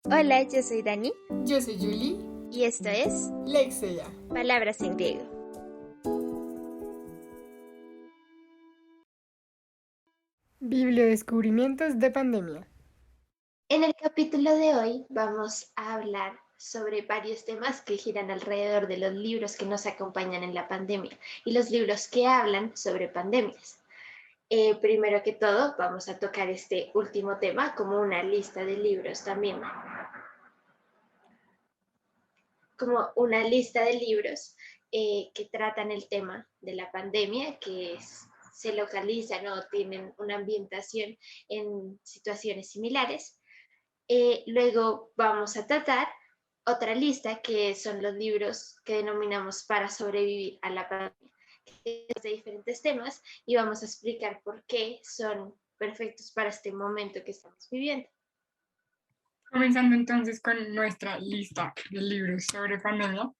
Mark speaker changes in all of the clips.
Speaker 1: Hola, yo soy Dani
Speaker 2: Yo soy Julie,
Speaker 1: y esto es
Speaker 2: Lexia.
Speaker 1: Palabras en griego.
Speaker 2: Bibliodescubrimientos de pandemia.
Speaker 3: En el capítulo de hoy vamos a hablar sobre varios temas que giran alrededor de los libros que nos acompañan en la pandemia y los libros que hablan sobre pandemias. Primero que todo, vamos a tocar este último tema como una lista de libros también, como una lista de libros que tratan el tema de la pandemia, se localizan o tienen una ambientación en situaciones similares. Luego vamos a tratar otra lista que son los libros que denominamos para sobrevivir a la pandemia, que es de diferentes temas y vamos a explicar por qué son perfectos para este momento que estamos viviendo.
Speaker 2: Comenzando entonces con nuestra lista de libros sobre pandemia,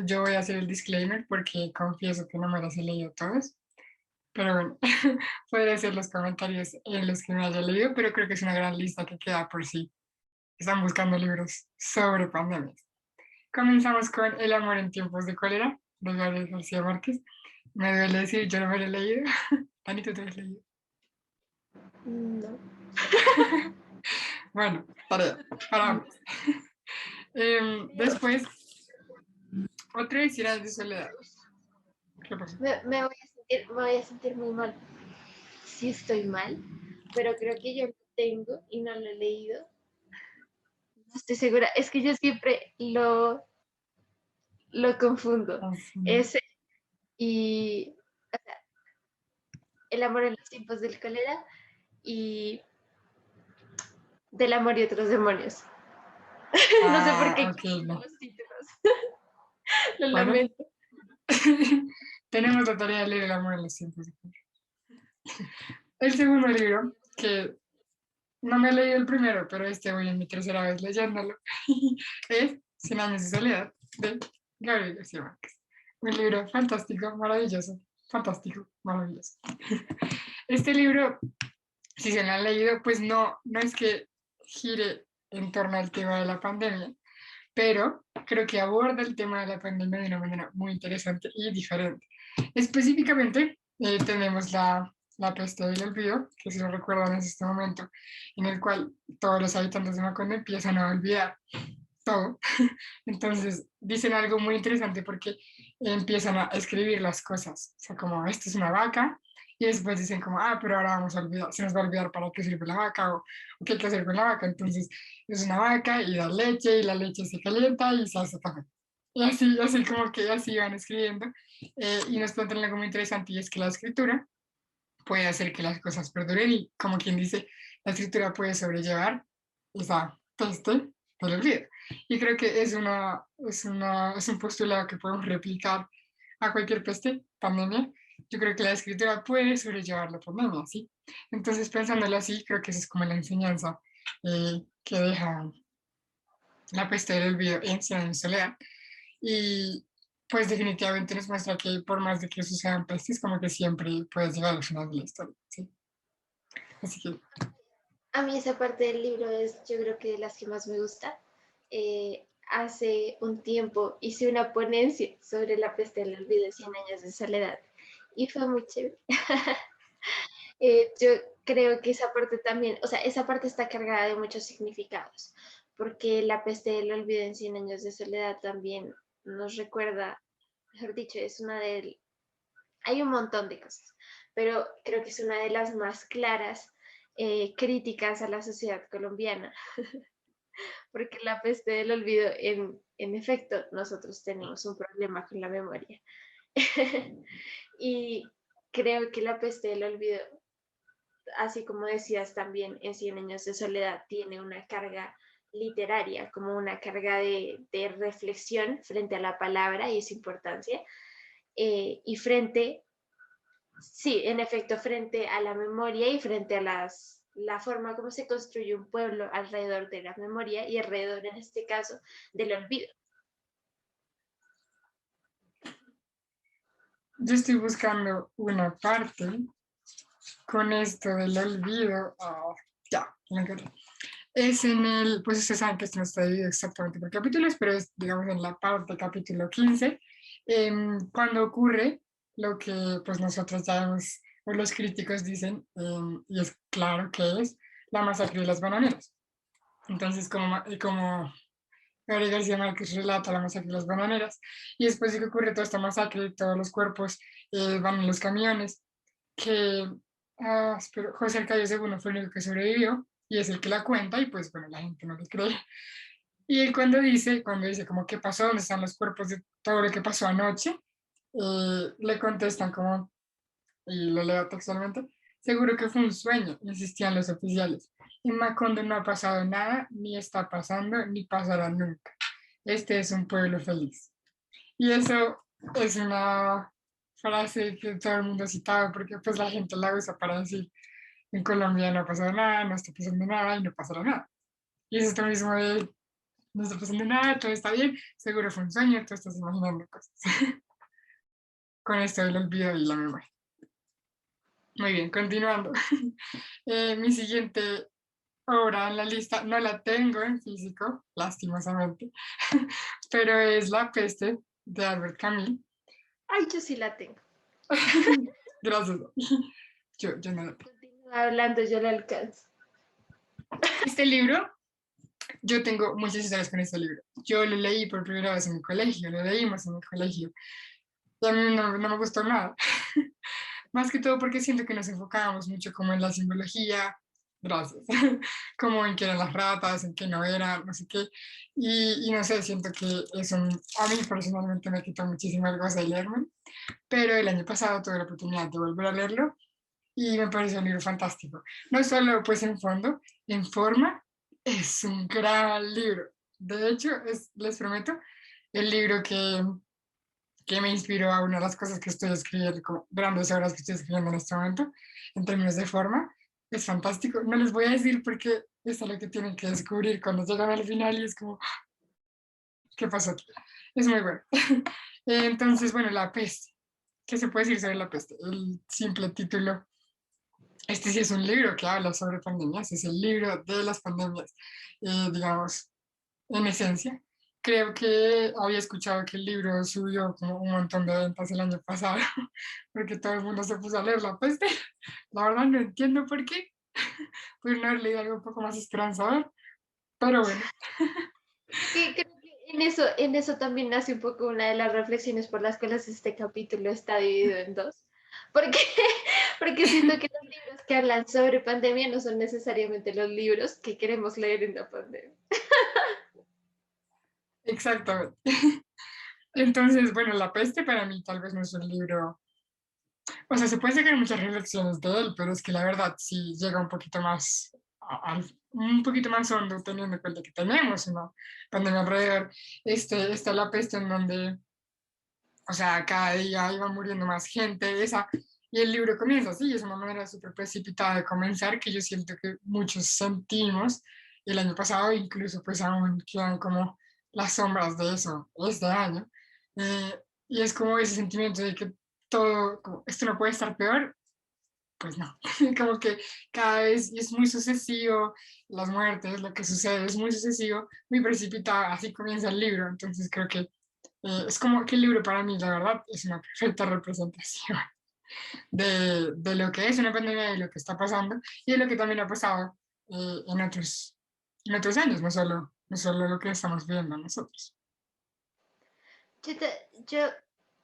Speaker 2: yo voy a hacer el disclaimer porque confieso que no me los he leído todos, pero bueno, podré hacer los comentarios en los que me haya leído, pero creo que es una gran lista que queda por si están buscando libros sobre pandemias. Comenzamos con El amor en tiempos de cólera, de Gabriel García Márquez. Me duele decir, yo no me lo he leído. Dani, ¿tú te lo has leído?
Speaker 3: No.
Speaker 2: Bueno, tarea para ambos. Después, otra historia de soledad. ¿Qué pasó?
Speaker 3: Me voy a sentir muy mal si estoy mal, pero creo que yo lo tengo y no lo he leído. No estoy segura. Es que yo siempre lo confundo.
Speaker 2: Así.
Speaker 3: Ese y El amor en los tiempos del cólera y Del amor y otros demonios. No sé por qué
Speaker 2: Ok, no.
Speaker 3: los títulos. Lo
Speaker 2: Bueno,
Speaker 3: lamento.
Speaker 2: tenemos la tarea de leer El amor en los tiempos. El segundo libro, que no me he leído el primero, pero este voy en mi tercera vez leyéndolo, es Cien años de soledad, de Gabriel García Márquez. Un libro fantástico, maravilloso, fantástico, maravilloso. Este libro, si se lo han leído, pues no es que gire en torno al tema de la pandemia, pero creo que aborda el tema de la pandemia de una manera muy interesante y diferente. Específicamente, tenemos la peste del olvido, que si lo recuerdan es este momento en el cual todos los habitantes de Macondo empiezan a olvidar todo. Entonces dicen algo muy interesante porque empiezan a escribir las cosas, o sea, como esto es una vaca, y después dicen como, pero ahora vamos a olvidar, se nos va a olvidar para qué sirve la vaca o qué hay que hacer con la vaca. Entonces es una vaca y da leche y la leche se calienta y se hace café. Y así como que así van escribiendo. Y nos plantean algo muy interesante y es que la escritura puede hacer que las cosas perduren y como quien dice, la escritura puede sobrellevar esa peste del olvido. Y creo que es un postulado que podemos replicar a cualquier peste, pandemia. Yo creo que la escritura puede sobrellevar la pandemia, ¿sí? Entonces, pensándolo así, creo que esa es como la enseñanza que deja la peste del olvido en Cien años de soledad. Y pues definitivamente nos muestra que por más de que sucedan pestes, como que siempre puedes llegar al final de la historia, ¿sí? Así que
Speaker 3: A mí esa parte del libro es, yo creo que de las que más me gusta. Hace un tiempo hice una ponencia sobre la peste del olvido de 100 años de soledad y fue muy chévere. Yo creo que esa parte también, o sea, esa parte está cargada de muchos significados, porque la peste del olvido en 100 años de soledad también nos recuerda, mejor dicho, es una de, hay un montón de cosas, pero creo que es una de las más claras críticas a la sociedad colombiana, porque la peste del olvido, en efecto, nosotros tenemos un problema con la memoria. Y creo que la peste del olvido, así como decías también en Cien años de soledad, tiene una carga literaria, como una carga de reflexión frente a la palabra y su importancia, y frente, sí, en efecto, frente a la memoria y frente a la forma como se construye un pueblo alrededor de la memoria y alrededor, en este caso, del olvido.
Speaker 2: yo estoy buscando una parte con esto del olvido. Ya, lo encontré. Es en el, pues ustedes saben que esto no está dividido exactamente por capítulos, pero es, digamos, en la parte capítulo 15, cuando ocurre lo que pues nosotros ya hemos, o los críticos dicen, y es claro que es la masacre de las bananeras. Entonces, como Gabriel García Márquez relata la masacre de las bananeras, y después de que ocurre toda esta masacre, todos los cuerpos van en los camiones, que José Arcadio Segundo fue el único que sobrevivió, y es el que la cuenta, y pues bueno, la gente no le cree. Y él cuando dice como, ¿qué pasó? ¿Dónde están los cuerpos de todo lo que pasó anoche? Le contestan como, y lo leo textualmente, seguro que fue un sueño, insistían los oficiales. En Macondo no ha pasado nada, ni está pasando, ni pasará nunca. Este es un pueblo feliz. Y eso es una frase que todo el mundo ha citado porque pues la gente la usa para decir en Colombia no ha pasado nada, no está pasando nada y no pasará nada. Y es esto mismo de no está pasando nada, todo está bien, seguro fue un sueño, tú estás imaginando cosas. Con esto del olvido y la memoria. Muy bien, continuando. Mi siguiente obra en la lista no la tengo en físico, lastimosamente, pero es La peste de Albert Camus.
Speaker 3: Ay, yo sí la tengo.
Speaker 2: Gracias. Yo no la tengo.
Speaker 3: Continúa hablando, yo la alcanzo.
Speaker 2: Este libro, yo tengo muchas historias con este libro. Yo lo leí por primera vez en mi colegio, lo leímos en mi colegio. Y a mí no me gustó nada. Más que todo porque siento que nos enfocábamos mucho como en la simbología, gracias, como en qué eran las ratas, en qué no eran, no sé qué. Y no sé, siento que eso a mí personalmente me quitó muchísimo el gozo de leerme. Pero el año pasado tuve la oportunidad de volver a leerlo y me pareció un libro fantástico. No solo pues en fondo, en forma, es un gran libro. De hecho, les prometo, el libro que me inspiró a una de las cosas que estoy escribiendo, como grandes obras que estoy escribiendo en este momento, en términos de forma, es fantástico. No les voy a decir porque es lo que tienen que descubrir cuando llegan al final y es como, ¿qué pasó aquí? Es muy bueno. Entonces, bueno, La peste. ¿Qué se puede decir sobre La peste? El simple título. Este sí es un libro que habla sobre pandemias, es el libro de las pandemias, digamos, en esencia. Creo que había escuchado que el libro subió como un montón de ventas el año pasado, porque todo el mundo se puso a leer La peste. La verdad no entiendo por qué. Pudieron haber leído algo un poco más esperanzador, pero bueno.
Speaker 3: Que creo que en eso también nace un poco una de las reflexiones por las cuales este capítulo está dividido en dos. Porque, porque siento que los libros que hablan sobre pandemia no son necesariamente los libros que queremos leer en la pandemia.
Speaker 2: Exactamente. Entonces, bueno, La peste para mí tal vez no es un libro, o sea, se pueden sacar muchas reflexiones de él, pero es que la verdad sí llega un poquito más, un poquito más hondo, teniendo en cuenta que tenemos una pandemia alrededor. Está La peste en donde, o sea, cada día iba muriendo más gente, y el libro comienza así, es una manera súper precipitada de comenzar que yo siento que muchos sentimos el año pasado, incluso pues aún quedan como las sombras de eso este año. Y es como ese sentimiento de que todo, como, esto no puede estar peor, pues no, como que cada vez es muy sucesivo, las muertes, lo que sucede es muy sucesivo, muy precipitado, así comienza el libro, entonces creo que es como que el libro para mí, la verdad, es una perfecta representación de lo que es una pandemia, de lo que está pasando y de lo que también ha pasado en otros años, no solo lo que estamos viendo nosotros.
Speaker 3: Yo,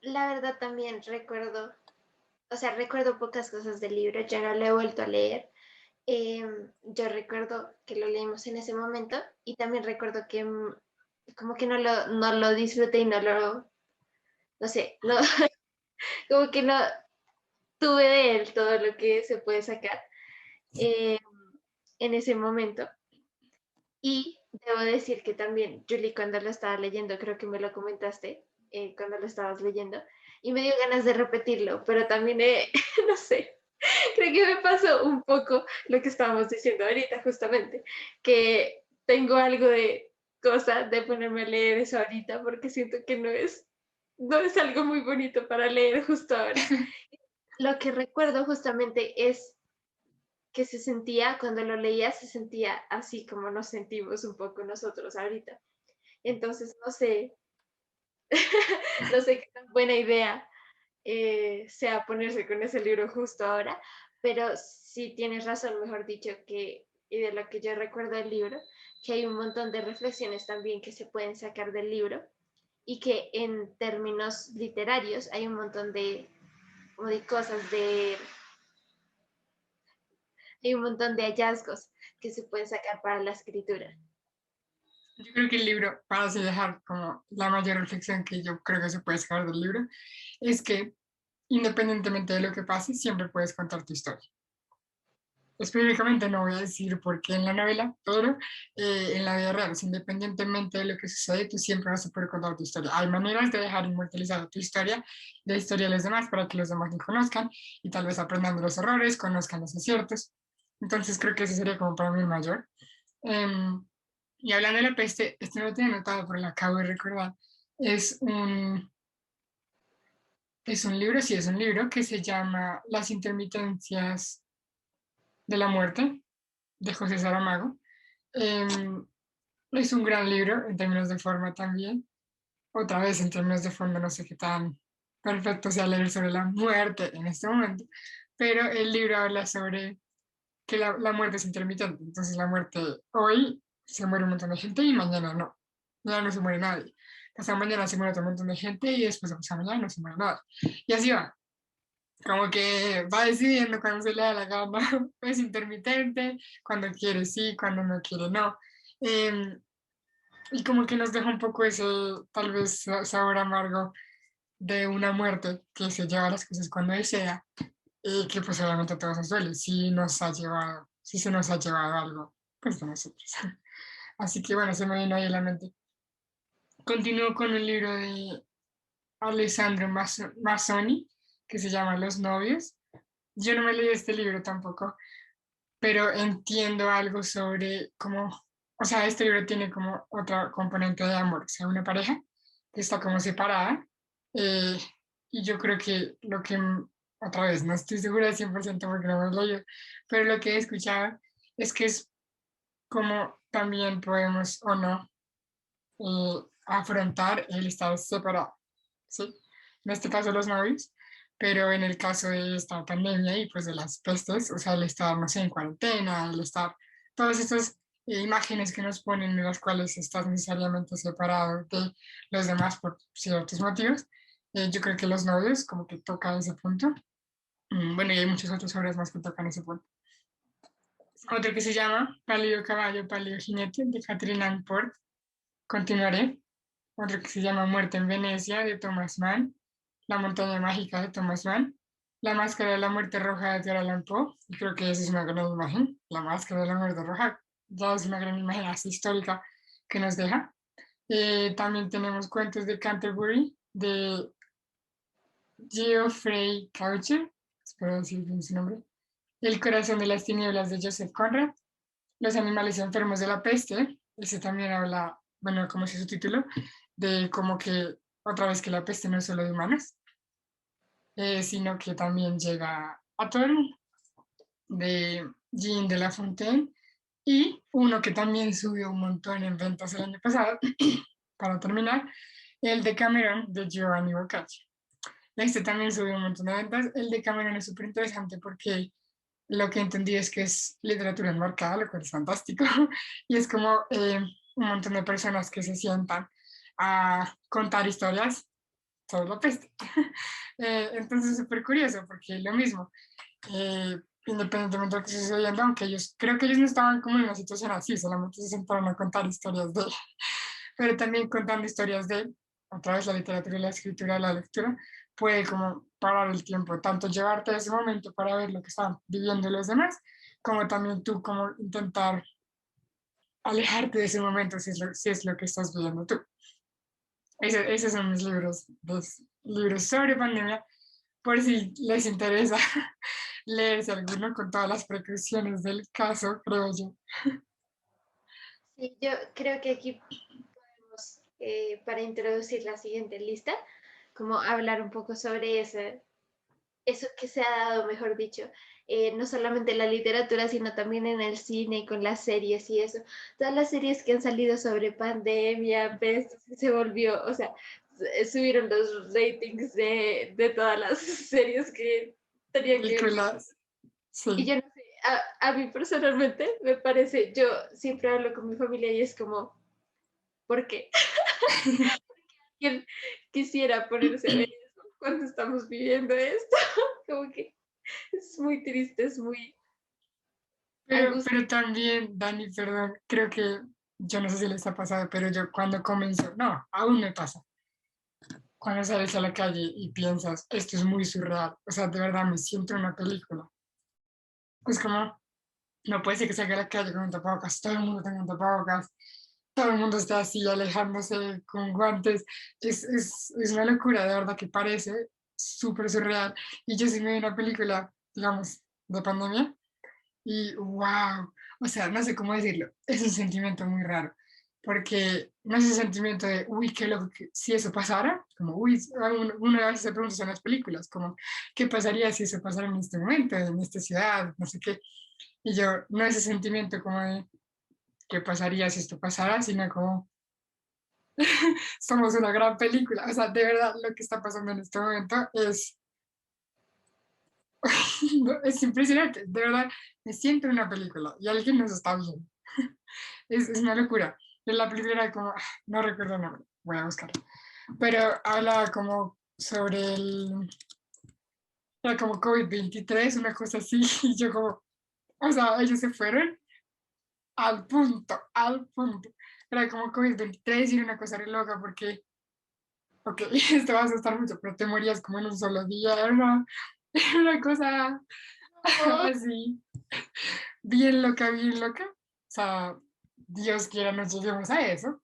Speaker 3: la verdad también recuerdo, o sea, recuerdo pocas cosas del libro, yo no lo he vuelto a leer. Yo recuerdo que lo leímos en ese momento y también recuerdo que como que no lo disfruté y no sé, no, como que no tuve de él todo lo que se puede sacar eh, en ese momento. Y debo decir que también, Julie, cuando lo estaba leyendo, creo que me lo comentaste cuando lo estabas leyendo, y me dio ganas de repetirlo, pero también, no sé, creo que me pasó un poco lo que estábamos diciendo ahorita, justamente, que tengo algo de cosa de ponerme a leer eso ahorita, porque siento que no es algo muy bonito para leer justo ahora. Lo que recuerdo justamente es que se sentía, cuando lo leía, se sentía así como nos sentimos un poco nosotros ahorita. Entonces, no sé, no sé qué tan buena idea sea ponerse con ese libro justo ahora, pero sí tienes razón, mejor dicho, que, y de lo que yo recuerdo del libro, que hay un montón de reflexiones también que se pueden sacar del libro y que en términos literarios hay un montón como de cosas, hay un montón de hallazgos que se pueden sacar para la escritura.
Speaker 2: Yo creo que el libro, para así dejar como la mayor reflexión que yo creo que se puede sacar del libro, es que independientemente de lo que pase, siempre puedes contar tu historia. Específicamente no voy a decir por qué en la novela, pero en la vida real, o sea, independientemente de lo que sucede, tú siempre vas a poder contar tu historia. Hay maneras de dejar inmortalizada tu historia, la historia de los demás, para que los demás te conozcan y tal vez aprendan de los errores, conozcan los aciertos. Entonces creo que ese sería como para mí el mayor. Em, y hablando de la peste, este no lo tenía anotado, pero lo acabo de recordar. Es un, es un libro, sí, es un libro que se llama Las intermitencias de la muerte, de José Saramago. Em, es un gran libro en términos de forma también. Otra vez, en términos de fondo, no sé qué tan perfecto sea leer sobre la muerte en este momento, pero el libro habla sobre que la muerte es intermitente. Entonces, la muerte hoy se muere un montón de gente y mañana no. Mañana no se muere nadie. Pasado mañana se muere otro montón de gente y después de pasado mañana no se muere nadie. Y así va. Como que va decidiendo cuando se le da la gana, es intermitente, cuando quiere sí, cuando no quiere no. Eh, y como que nos deja un poco ese, tal vez, sabor amargo de una muerte que se lleva las cosas cuando desea y que pues obviamente a todos nos duele, si nos ha llevado, si se nos ha llevado algo, pues de nosotros. Así que bueno, se me vino ahí a la mente. Continúo con un libro de Alessandro Mazzoni que se llama Los novios. Yo no me leí este libro tampoco, pero entiendo algo sobre cómo, o sea, este libro tiene como otra componente de amor, o sea, una pareja que está como separada, eh, y yo creo que lo que, otra vez, no estoy segura al 100% porque no me lo he leído, pero lo que he escuchado es que es como también podemos o no afrontar el estar separado, ¿sí? En este caso los novios, pero en el caso de esta pandemia y pues de las pestes, o sea, el estar, no sé, en cuarentena, el estar, todas estas imágenes que nos ponen en las cuales estás necesariamente separado de los demás por ciertos motivos, yo creo que los novios como que toca ese punto. Bueno, y hay muchas otras obras más que tocan ese punto. Otro que se llama Pálido caballo, pálido jinete, de Catherine Ann Port. Continuaré. Otro que se llama Muerte en Venecia, de Thomas Mann, La montaña mágica, de Thomas Mann, La máscara de la muerte roja, de Edgar Allan Poe, y creo que esa es una gran imagen, la máscara de la muerte roja, ya es una gran imagen así histórica que nos deja. También tenemos Cuentos de Canterbury, de Geoffrey Chaucer, espero decir bien su nombre, El corazón de las tinieblas, de Joseph Conrad, Los animales enfermos de la peste, ese también habla, bueno, como es su título, de como que otra vez que la peste no es solo de humanos, sino que también llega a todo el mundo, de Jean de La Fontaine, y uno que también subió un montón en ventas el año pasado, para terminar, el de Cameron, de Giovanni Boccaccio. Este también subió un montón de ventas. El de Cameron es súper interesante porque lo que entendí es que es literatura enmarcada, lo cual es fantástico, y es como un montón de personas que se sientan a contar historias sobre la peste. Entonces es súper curioso porque lo mismo, independientemente de lo que esté sucediendo, aunque ellos, creo que ellos no estaban como en una situación así, solamente se sentaron a contar historias de, pero también contando historias de, a través de la literatura y la escritura, la lectura, puede como parar el tiempo, tanto llevarte a ese momento para ver lo que están viviendo los demás, como también tú como intentar alejarte de ese momento si es lo que estás viviendo tú. Esos son mis libros, los libros sobre pandemia, por si les interesa leerse alguno con todas las precauciones del caso, creo yo.
Speaker 3: Sí, yo creo que aquí podemos, para introducir la siguiente lista, como hablar un poco sobre ese, eso que se ha dado, mejor dicho, no solamente en la literatura, sino también en el cine y con las series y eso. Todas las series que han salido sobre pandemia, pues, se volvió, o sea, subieron los ratings de todas las series que tenían que ver.
Speaker 2: Películas,
Speaker 3: Y
Speaker 2: sí.
Speaker 3: yo no sé, a mí personalmente me parece, yo siempre hablo con mi familia y es como, ¿por qué? ¿Quién quisiera ponerse a ver eso cuando estamos viviendo esto? Como que es muy triste, es muy angustioso.
Speaker 2: Pero también, Dani, perdón, creo que, yo no sé si les ha pasado, pero yo cuando comenzó, no, aún me pasa. Cuando sales a la calle y piensas, esto es muy surreal, o sea, de verdad me siento en una película. Es como, no puede ser que salga a la calle con un tapabocas, todo el mundo tenga un tapabocas, todo el mundo está así alejándose con guantes. Es una locura, de verdad que parece súper surreal. Y yo sí me vi una película, digamos, de pandemia y wow, o sea, no sé cómo decirlo, es un sentimiento muy raro, porque no es el sentimiento de, uy, qué loco, que, si eso pasara, como, uy, uno a veces se pregunta en las películas, como, ¿qué pasaría si eso pasara en este momento, en esta ciudad, no sé qué? Y yo, no ese sentimiento como de, ¿qué pasaría si esto pasara? Sino como, somos una gran película, o sea, de verdad, lo que está pasando en este momento es, es impresionante, de verdad, me siento en una película y alguien nos está viendo. Es una locura. En la película era como, no recuerdo el nombre, voy a buscarlo. Pero habla como sobre el, era como COVID-23, una cosa así, y yo como, o sea, ellos se fueron al punto, al punto. Era como COVID-23 y era una cosa re loca porque, ok, esto va a asustar mucho, pero te morías como en un solo día, era una cosa
Speaker 3: Oh,
Speaker 2: así, bien loca, bien loca. O sea, Dios quiera no lleguemos a eso,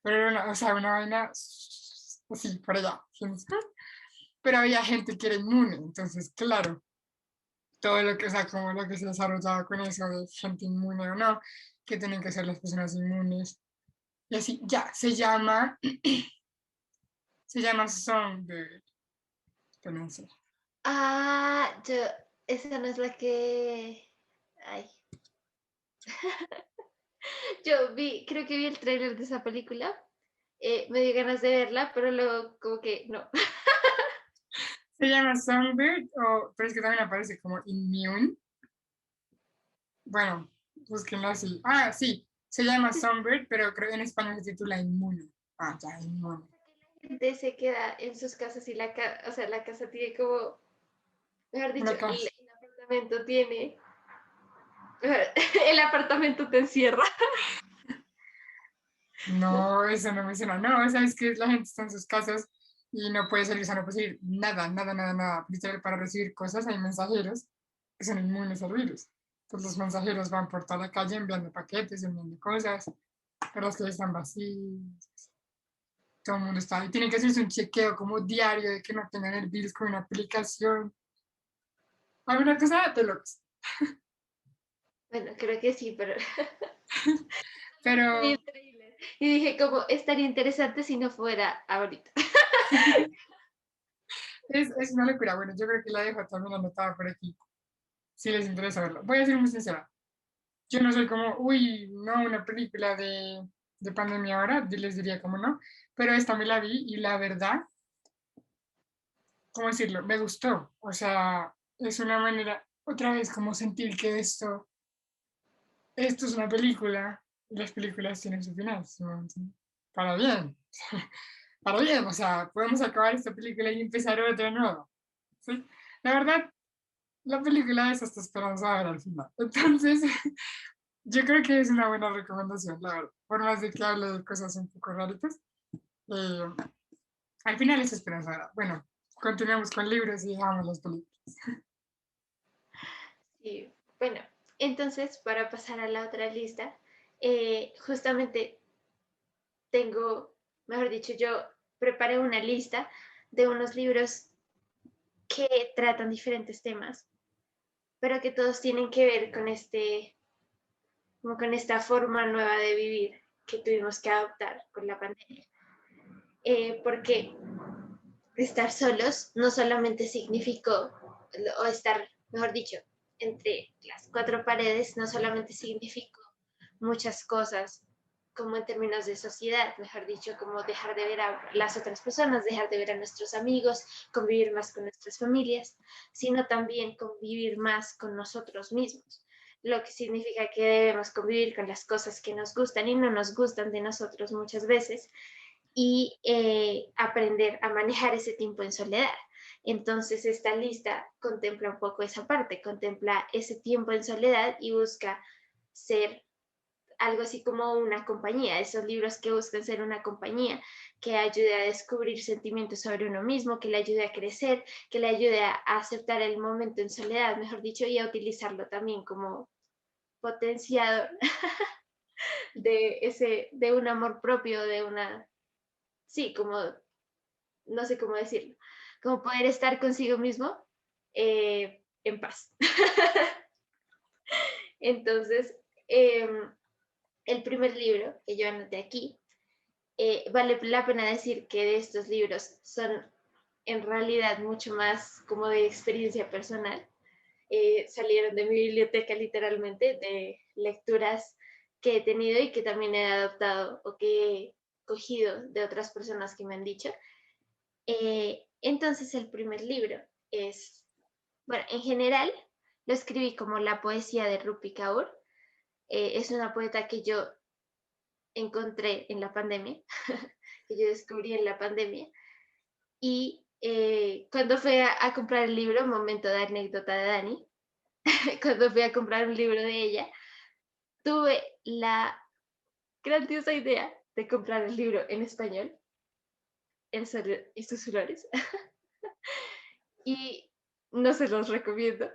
Speaker 2: pero era una, o sea, una vaina así, por allá. Pero había gente que era inmune, entonces, claro, todo lo que, o sea, como lo que se desarrollaba con eso de gente inmune o no, que tienen que ser las personas inmunes. Y así, ya, se llama Songbird, espérense.
Speaker 3: yo, esa no es la que, ay, yo vi, creo que vi el tráiler de esa película, me dio ganas de verla, pero luego como que no.
Speaker 2: Se llama Songbird, o, pero es que también aparece como Immune. Bueno, búsquenlo así. Ah, sí, se llama Songbird, pero creo que en español se titula Inmune. Ah, ya, Inmune.
Speaker 3: La gente se queda en sus casas y o sea, la casa tiene como, mejor dicho,
Speaker 2: Una casa.
Speaker 3: el apartamento tiene, el apartamento te encierra. ¿No?
Speaker 2: No, eso no me suena. No, sabes que la gente está en sus casas y no puede salir, o sea, no puede salir nada, nada, nada, nada. Literal, para recibir cosas hay mensajeros que son inmunes al virus. Entonces los mensajeros van por toda la calle enviando paquetes, enviando cosas, pero las calles están vacías, todo el mundo está. Y tienen que hacerse un chequeo como diario de que no tengan el virus con una aplicación. Alguna cosa de locos.
Speaker 3: Bueno, creo que sí, pero
Speaker 2: Pero
Speaker 3: y dije como estaría interesante si no fuera ahorita.
Speaker 2: es una locura. Bueno, yo creo que la dejo también anotada por aquí, si les interesa verlo. Voy a ser muy sincera. Yo no soy como, uy, no, una película de pandemia ahora, yo les diría como no, pero esta me la vi y la verdad, ¿cómo decirlo? Me gustó. O sea, es una manera, otra vez, como sentir que esto es una película y las películas tienen su final, ¿no? Para bien, para bien, o sea, podemos acabar esta película y empezar otra nueva, ¿sí? La verdad, la película es hasta esperanzadora al final. Entonces, yo creo que es una buena recomendación, la verdad. Por más de que hable de cosas un poco raritas, eh, al final es esperanzadora. Bueno, continuamos con libros y dejamos las películas.
Speaker 3: Y bueno, entonces para pasar a la otra lista, justamente tengo, mejor dicho, yo preparé una lista de unos libros que tratan diferentes temas, pero que todos tienen que ver con como con esta forma nueva de vivir que tuvimos que adoptar con la pandemia. Porque estar solos no solamente significó o estar, mejor dicho, entre las cuatro paredes no solamente significó muchas cosas, como en términos de sociedad, mejor dicho, como dejar de ver a las otras personas, dejar de ver a nuestros amigos, convivir más con nuestras familias, sino también convivir más con nosotros mismos, lo que significa que debemos convivir con las cosas que nos gustan y no nos gustan de nosotros muchas veces, y aprender a manejar ese tiempo en soledad. Entonces, esta lista contempla un poco esa parte, contempla ese tiempo en soledad y busca ser algo así como una compañía, esos libros que buscan ser una compañía, que ayude a descubrir sentimientos sobre uno mismo, que le ayude a crecer, que le ayude a aceptar el momento en soledad, mejor dicho, y a utilizarlo también como potenciador de un amor propio, de una, sí, como, no sé cómo decirlo, como poder estar consigo mismo en paz. Entonces, el primer libro que yo anoté aquí, vale la pena decir que de estos libros son en realidad mucho más como de experiencia personal. Salieron de mi biblioteca literalmente, de lecturas que he tenido y que también he adoptado o que he cogido de otras personas que me han dicho. Entonces el primer libro es, bueno, en general lo escribí como la poesía de Rupi Kaur. Es una poeta que yo encontré en la pandemia, que yo descubrí en la pandemia. Y cuando fui a comprar el libro, momento de anécdota de Dani, cuando fui a comprar un libro de ella, tuve la grandiosa idea de comprar el libro en español, El Sol y sus flores, y no se los recomiendo.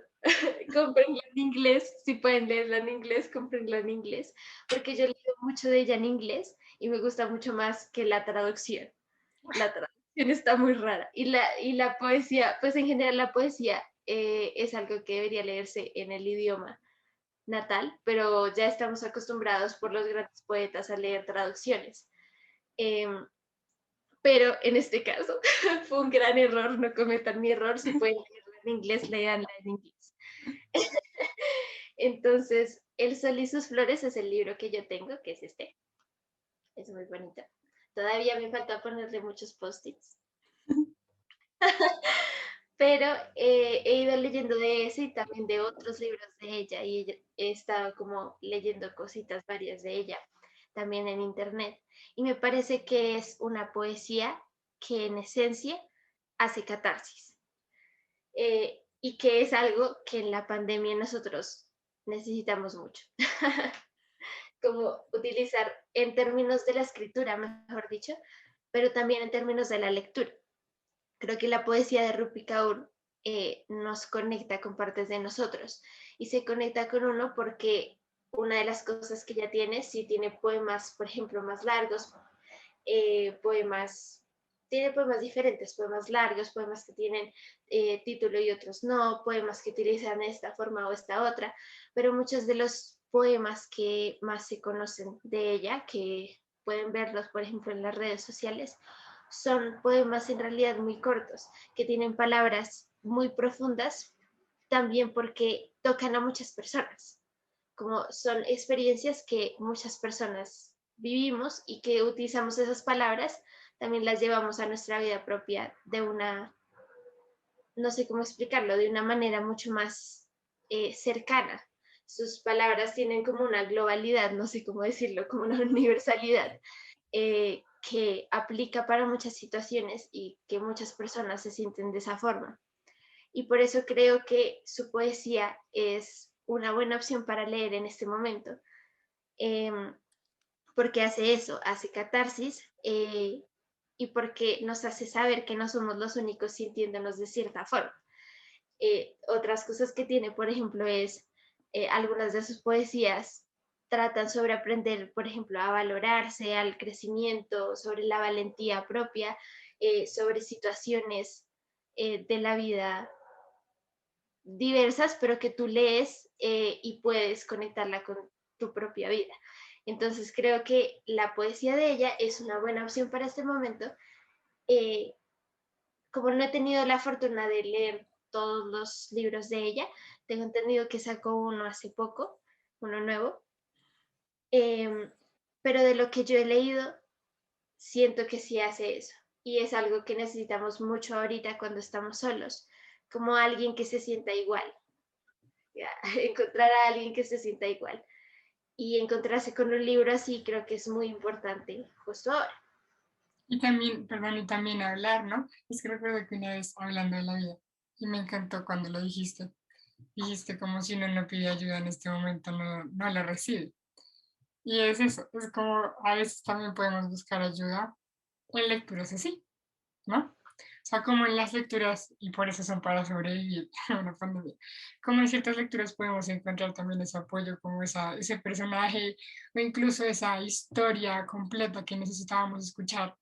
Speaker 3: Cómprenlo en inglés, si pueden leerlo en inglés, cómprenlo en inglés, porque yo leo mucho de ella en inglés y me gusta mucho más que la traducción. La traducción está muy rara. Y la poesía, pues en general la poesía es algo que debería leerse en el idioma natal, pero ya estamos acostumbrados por los grandes poetas a leer traducciones. Em, pero en este caso fue un gran error, no cometan mi error, si pueden leerla en inglés, leanla en inglés. Entonces, El Sol y sus Flores es el libro que yo tengo, que es este. Es muy bonito. Todavía me falta ponerle muchos post-its. Pero he ido leyendo de ese y también de otros libros de ella y he estado como leyendo cositas varias de ella también en internet y me parece que es una poesía que en esencia hace catarsis y que es algo que en la pandemia nosotros necesitamos mucho, como utilizar en términos de la escritura, mejor dicho, pero también en términos de la lectura. Creo que la poesía de Rupi Kaur nos conecta con partes de nosotros y se conecta con uno porque una de las cosas que ella tiene, sí tiene poemas, por ejemplo, más largos, tiene poemas diferentes, poemas largos, poemas que tienen título y otros no, poemas que utilizan esta forma o esta otra, pero muchos de los poemas que más se conocen de ella, que pueden verlos, por ejemplo, en las redes sociales, son poemas en realidad muy cortos, que tienen palabras muy profundas, también porque tocan a muchas personas, como son experiencias que muchas personas vivimos y que utilizamos esas palabras, también las llevamos a nuestra vida propia de una, no sé cómo explicarlo, de una manera mucho más cercana. Sus palabras tienen como una globalidad, no sé cómo decirlo, como una universalidad que aplica para muchas situaciones y que muchas personas se sienten de esa forma. Y por eso creo que su poesía es una buena opción para leer en este momento, eh, porque hace eso, hace catarsis y porque nos hace saber que no somos los únicos sintiéndonos de cierta forma. Otras cosas que tiene, por ejemplo, es algunas de sus poesías tratan sobre aprender, por ejemplo, a valorarse, al crecimiento, sobre la valentía propia, sobre situaciones de la vida diversas, pero que tú lees y puedes conectarla con tu propia vida. Entonces creo que la poesía de ella es una buena opción para este momento. Como no he tenido la fortuna de leer todos los libros de ella. Tengo entendido que sacó uno hace poco, uno nuevo. Pero de lo que yo he leído, siento que sí hace eso. Y es algo que necesitamos mucho ahorita cuando estamos solos, como alguien que se sienta igual. Ya, encontrar a alguien que se sienta igual. Y encontrarse con un libro así creo que es muy importante justo ahora.
Speaker 2: Y también, perdón, y también hablar, ¿no? Es que recuerdo que una vez hablando de la vida, y me encantó cuando lo dijiste. Dijiste como si uno no pide ayuda en este momento, no la recibe. Y es eso, es como a veces también podemos buscar ayuda en lecturas así, ¿no? O sea, como en las lecturas, y por eso son para sobrevivir a una pandemia, como en ciertas lecturas podemos encontrar también ese apoyo, como ese personaje, o incluso esa historia completa que necesitábamos escuchar,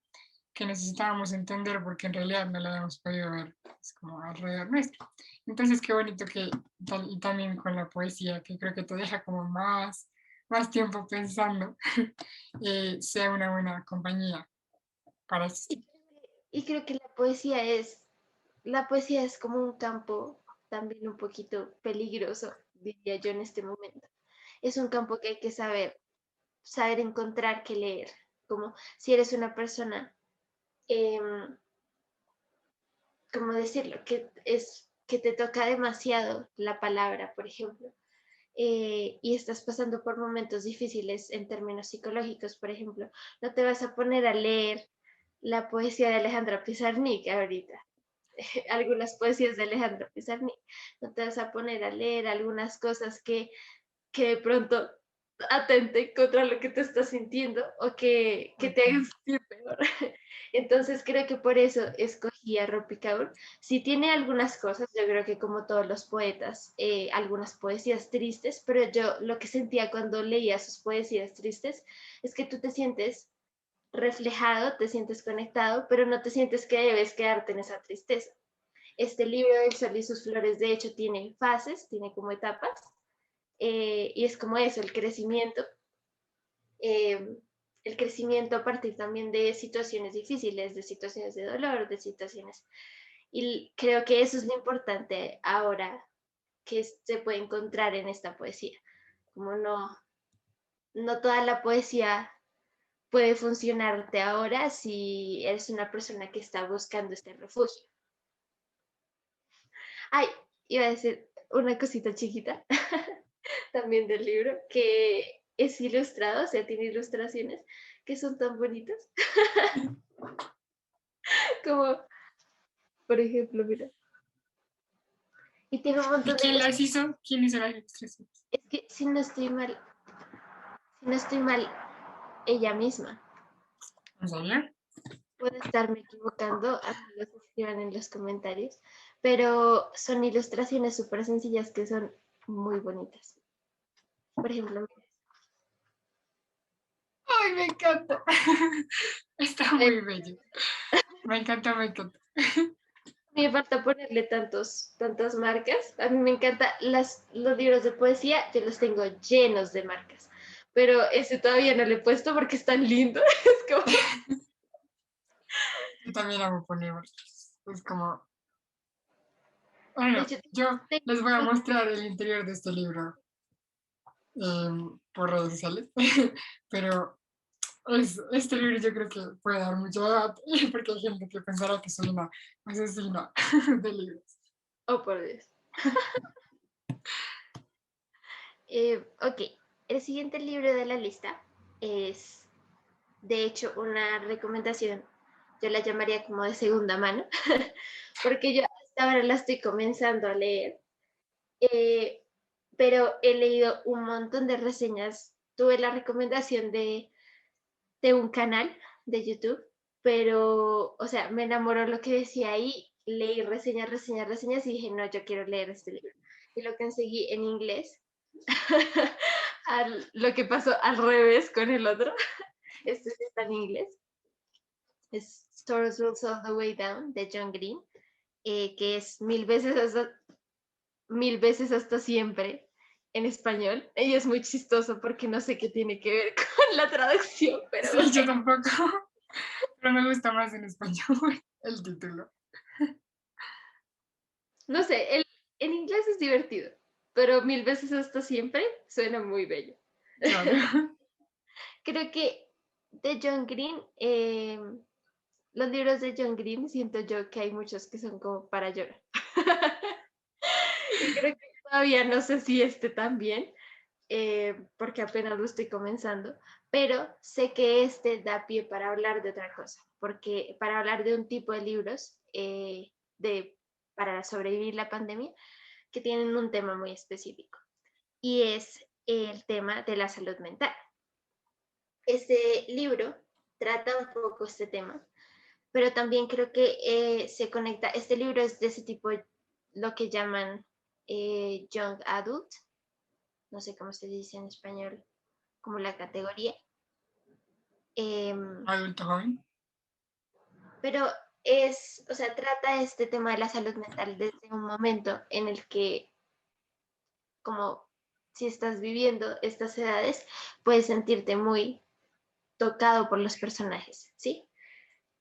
Speaker 2: que necesitábamos entender, porque en realidad no la habíamos podido ver, es como alrededor nuestro. Entonces, qué bonito que, y también con la poesía, que creo que te deja como más tiempo pensando, sea una buena compañía para eso.
Speaker 3: Y creo que la poesía es como un campo también un poquito peligroso, diría yo en este momento. Es un campo que hay que saber encontrar qué leer. Como si eres una persona, ¿cómo decirlo? Que te toca demasiado la palabra, por ejemplo, y estás pasando por momentos difíciles en términos psicológicos, por ejemplo, no te vas a poner a leer la poesía de Alejandra Pizarnik ahorita, algunas poesías de Alejandra Pizarnik, no te vas a poner a leer algunas cosas que de pronto atente contra lo que te estás sintiendo o que te hagan sentir peor. Entonces creo que por eso escogí a Rupi Kaur. Sí tiene algunas cosas, yo creo que como todos los poetas, algunas poesías tristes, pero yo lo que sentía cuando leía sus poesías tristes es que tú te sientes reflejado, te sientes conectado, pero no te sientes que debes quedarte en esa tristeza. Este libro del Sol y sus flores, de hecho, tiene fases, tiene como etapas, y es como eso, el crecimiento a partir también de situaciones difíciles, de situaciones de dolor, de situaciones. Y creo que eso es lo importante ahora que se puede encontrar en esta poesía. Como no toda la poesía puede funcionarte ahora si eres una persona que está buscando este refugio. Ay, iba a decir una cosita chiquita también del libro, que es ilustrado, o sea, tiene ilustraciones que son tan bonitas, como, por ejemplo, mira, y tiene un
Speaker 2: ¿Y
Speaker 3: montón de
Speaker 2: quién
Speaker 3: ilustraciones.
Speaker 2: las hizo? ¿Quién hizo las ilustraciones?
Speaker 3: Es que si no estoy mal, ella misma.
Speaker 2: ¿En serio?
Speaker 3: Puedo estarme equivocando, a mí los escriban en los comentarios, pero son ilustraciones súper sencillas que son muy bonitas. Por ejemplo, mira,
Speaker 2: ¡Ay, me encanta! Está
Speaker 3: a
Speaker 2: muy bello. Me encanta, me encanta.
Speaker 3: mí me falta ponerle tantas marcas. A mí me encantan los libros de poesía, yo los tengo llenos de marcas, pero ese todavía no le he puesto porque es tan lindo. Es como,
Speaker 2: Yo también amo poner marcas. Es como,
Speaker 3: de
Speaker 2: bueno,
Speaker 3: hecho,
Speaker 2: yo les voy a
Speaker 3: tengo-
Speaker 2: mostrar el interior de este libro por redes sociales, pero este libro yo creo que puede dar mucho debate, porque hay gente que pensará que soy una asesina de libros.
Speaker 3: oh, por Dios. Ok, el siguiente libro de la lista es, de hecho, una recomendación, yo la llamaría como de segunda mano, porque yo hasta ahora la estoy comenzando a leer, eh, pero he leído un montón de reseñas. Tuve la recomendación de un canal de YouTube, pero, o sea, me enamoró lo que decía ahí, leí reseñas y dije, no, yo quiero leer este libro. Y lo conseguí en inglés, lo que pasó al revés con el otro. Este sí está en inglés. Es Stories Rules All the Way Down de John Green, que es mil veces hasta siempre en español. Y es muy chistoso porque no sé qué tiene que ver con la traducción, pero
Speaker 2: Sí, yo tampoco, pero me gusta más en español el título.
Speaker 3: No sé, en inglés es divertido, pero mil veces hasta siempre suena muy bello.
Speaker 2: Claro.
Speaker 3: Creo que de John Green, los libros de John Green, siento yo que hay muchos que son como para llorar. Y creo que todavía no sé si esté tan bien, porque apenas lo estoy comenzando, pero sé que este da pie para hablar de otra cosa, porque para hablar de un tipo de libros para sobrevivir la pandemia que tienen un tema muy específico y es el tema de la salud mental. Este libro trata un poco este tema, pero también creo que se conecta, este libro es de ese tipo, lo que llaman young adult, no sé cómo se dice en español, como la categoría. Em,
Speaker 2: Adulto joven.
Speaker 3: pero o sea, trata este tema de la salud mental desde un momento en el que, como si estás viviendo estas edades, puedes sentirte muy tocado por los personajes, ¿sí?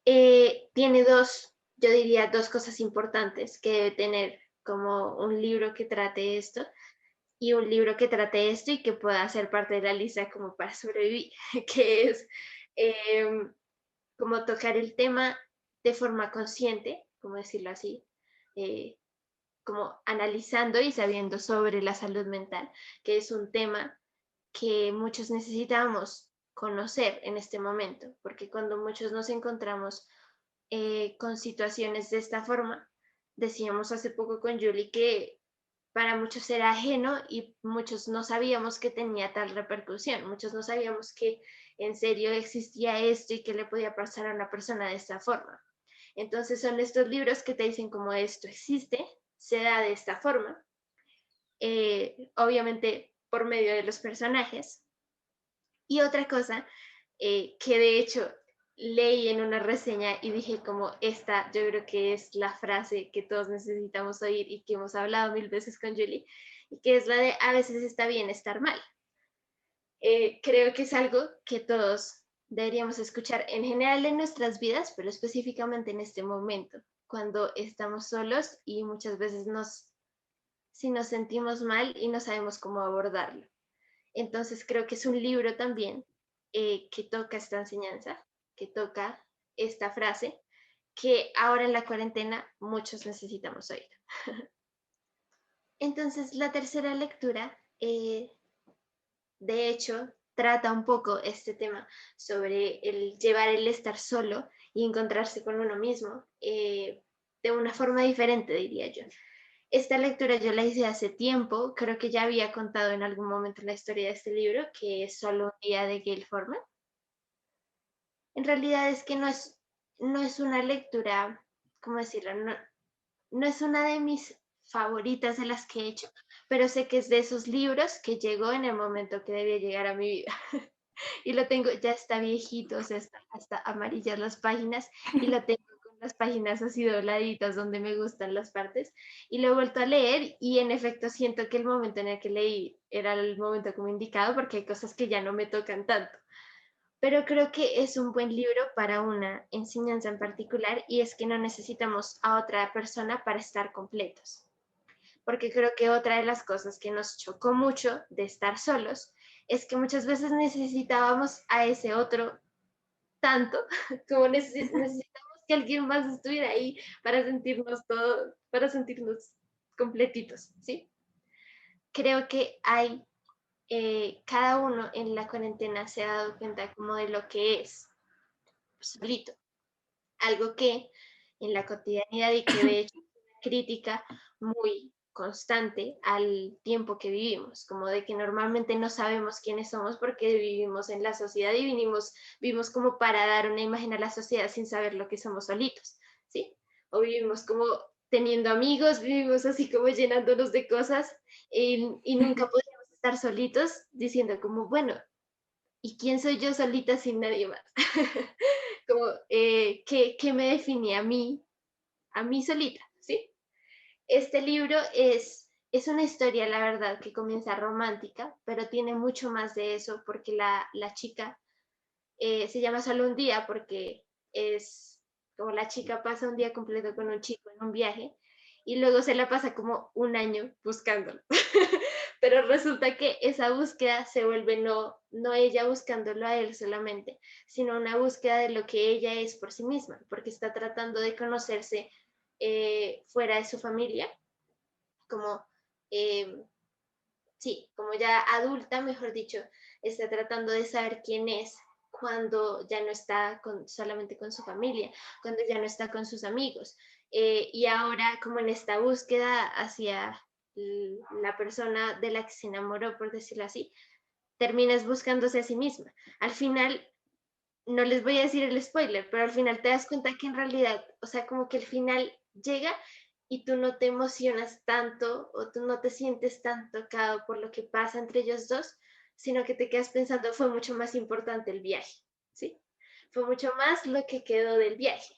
Speaker 3: Tiene yo diría, dos cosas importantes que debe tener como un libro que trate esto y un libro que trate esto y que pueda ser parte de la lista como para sobrevivir, que es eh, como tocar el tema de forma consciente, como decirlo así, eh, como analizando y sabiendo sobre la salud mental, que es un tema que muchos necesitamos conocer en este momento, porque cuando muchos nos encontramos con situaciones de esta forma, decíamos hace poco con Julie que para muchos era ajeno y muchos no sabíamos que tenía tal repercusión, muchos no sabíamos que en serio existía esto y que le podía pasar a una persona de esta forma. Entonces son estos libros que te dicen como esto existe, se da de esta forma, obviamente por medio de los personajes. Y otra cosa que de hecho leí en una reseña y dije como esta, yo creo que es la frase que todos necesitamos oír y que hemos hablado mil veces con Julie, y que es la de a veces está bien estar mal. Creo que es algo que todos deberíamos escuchar en general en nuestras vidas, pero específicamente en este momento, cuando estamos solos y muchas veces si nos sentimos mal y no sabemos cómo abordarlo. Entonces creo que es un libro también que toca esta enseñanza, que toca esta frase, que ahora en la cuarentena muchos necesitamos oír. Entonces la tercera lectura, de hecho, trata un poco este tema sobre el llevar el estar solo y encontrarse con uno mismo de una forma diferente, diría yo. Esta lectura yo la hice hace tiempo, creo que ya había contado en algún momento la historia de este libro, que es Solo un día de Gail Forman. En realidad es que no es una lectura, ¿cómo decirlo? No es una de mis favoritas de las que he hecho, pero sé que es de esos libros que llegó en el momento que debía llegar a mi vida. Y lo tengo, ya está viejito, o sea, está hasta amarillas las páginas y lo tengo con las páginas así dobladitas donde me gustan las partes y lo he vuelto a leer y en efecto siento que el momento en el que leí era el momento como indicado porque hay cosas que ya no me tocan tanto. Pero creo que es un buen libro para una enseñanza en particular y es que no necesitamos a otra persona para estar completos. Porque creo que otra de las cosas que nos chocó mucho de estar solos es que muchas veces necesitábamos a ese otro tanto como necesitamos que alguien más estuviera ahí para sentirnos todo, para sentirnos completitos, ¿sí? Creo que hay, cada uno en la cuarentena se ha dado cuenta como de lo que es solito, algo que en la cotidianidad y que de hecho es una crítica muy constante al tiempo que vivimos, como de que normalmente no sabemos quiénes somos porque vivimos en la sociedad y vivimos como para dar una imagen a la sociedad sin saber lo que somos solitos, ¿sí? O vivimos como teniendo amigos, vivimos así como llenándonos de cosas y nunca podemos estar solitos diciendo como, bueno, ¿y quién soy yo solita sin nadie más? Como, ¿qué me define a mí solita? ¿Sí? Este libro es una historia, la verdad, que comienza romántica, pero tiene mucho más de eso porque la chica se llama Solo un día porque es como la chica pasa un día completo con un chico en un viaje y luego se la pasa como un año buscándolo. Pero resulta que esa búsqueda se vuelve no ella buscándolo a él solamente, sino una búsqueda de lo que ella es por sí misma, porque está tratando de conocerse fuera de su familia, como, eh, sí, como ya adulta, mejor dicho, está tratando de saber quién es cuando ya no está solamente con su familia, cuando ya no está con sus amigos. Y ahora, como en esta búsqueda hacia la persona de la que se enamoró, por decirlo así, terminas buscándose a sí misma. Al final, no les voy a decir el spoiler, pero al final te das cuenta que en realidad, o sea, como que el final llega y tú no te emocionas tanto o tú no te sientes tan tocado por lo que pasa entre ellos dos, sino que te quedas pensando, fue mucho más importante el viaje, ¿sí? Fue mucho más lo que quedó del viaje.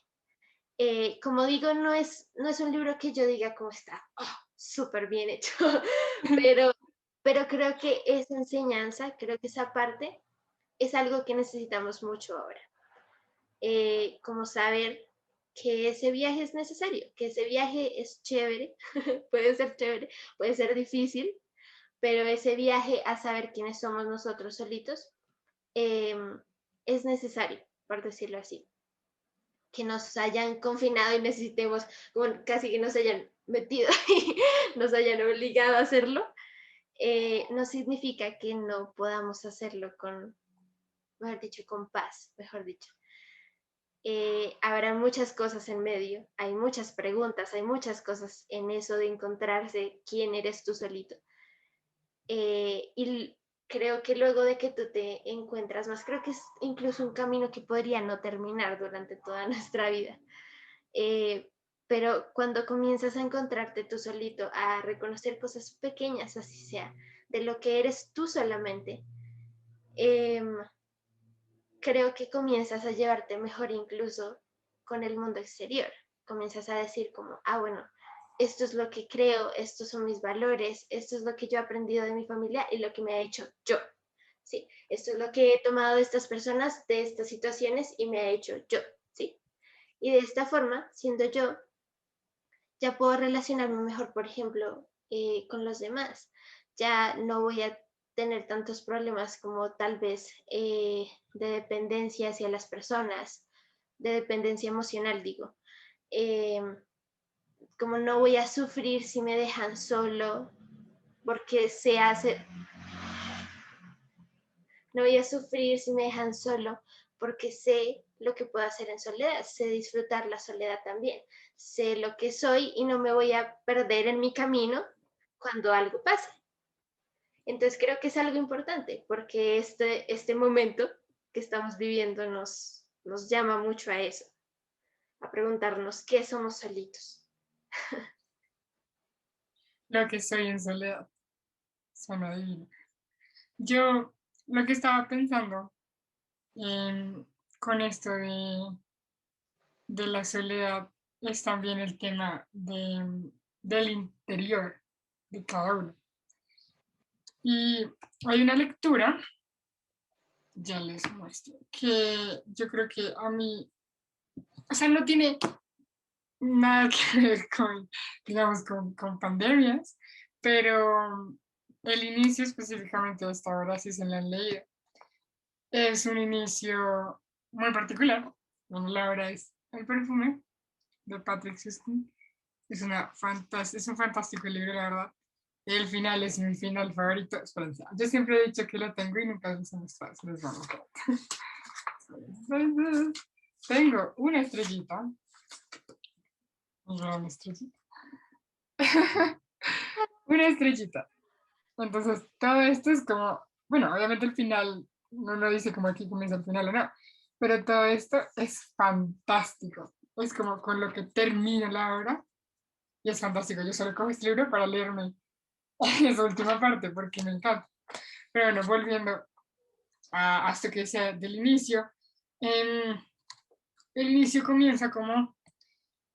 Speaker 3: Como digo, no es un libro que yo diga cómo está, oh, súper bien hecho, pero, pero creo que esa enseñanza, creo que esa parte es algo que necesitamos mucho ahora. Como saber que ese viaje es necesario, que ese viaje es chévere, puede ser chévere, puede ser difícil, pero ese viaje a saber quiénes somos nosotros solitos eh, es necesario, por decirlo así. Que nos hayan confinado y necesitemos, bueno, casi que nos hayan metido y nos hayan obligado a hacerlo, no significa que no podamos hacerlo con, mejor dicho, con paz, mejor dicho. Habrá muchas cosas en medio, hay muchas preguntas, hay muchas cosas en eso de encontrarse quién eres tú solito. Y creo que luego de que tú te encuentras más, creo que es incluso un camino que podría no terminar durante toda nuestra vida. Pero cuando comienzas a encontrarte tú solito, a reconocer cosas pequeñas, así sea, de lo que eres tú solamente, eh, creo que comienzas a llevarte mejor incluso con el mundo exterior. Comienzas a decir como, ah, bueno, esto es lo que creo, estos son mis valores, esto es lo que yo he aprendido de mi familia y lo que me ha hecho yo. Sí, esto es lo que he tomado de estas personas, de estas situaciones y me ha hecho yo. Sí. Y de esta forma, siendo yo, ya puedo relacionarme mejor, por ejemplo, con los demás. Ya no voy a tener tantos problemas como tal vez de dependencia hacia las personas, de dependencia emocional, digo. Eh, Como no voy a sufrir si me dejan solo, porque se hace, no voy a sufrir si me dejan solo, porque sé lo que puedo hacer en soledad, sé disfrutar la soledad también, sé lo que soy y no me voy a perder en mi camino cuando algo pase. Entonces creo que es algo importante porque este momento que estamos viviendo nos llama mucho a eso, a preguntarnos qué somos solitos.
Speaker 2: Lo que soy en soledad. Suena divino. Yo lo que estaba pensando con esto de la soledad es también el tema del interior de cada uno. Y hay una lectura, ya les muestro, que yo creo que a mí, o sea, no tiene nada que ver con, digamos, con pandemias, pero el inicio específicamente de esta obra, si se la han leído, es un inicio muy particular. La obra es El perfume de Patrick Süskind. Es un fantástico libro, la verdad. El final es mi final favorito. Espérense, yo siempre he dicho que lo tengo y nunca se les va a mostrar. Tengo una estrellita. Una estrellita. Una estrellita. Entonces, todo esto es como, bueno, obviamente el final, no dice como aquí comienza el final o no, pero todo esto es fantástico. Es como con lo que termina la obra y es fantástico. Yo solo cojo este libro para leerme esa última parte porque me encanta. Pero bueno, volviendo a esto que decía del inicio, el inicio comienza como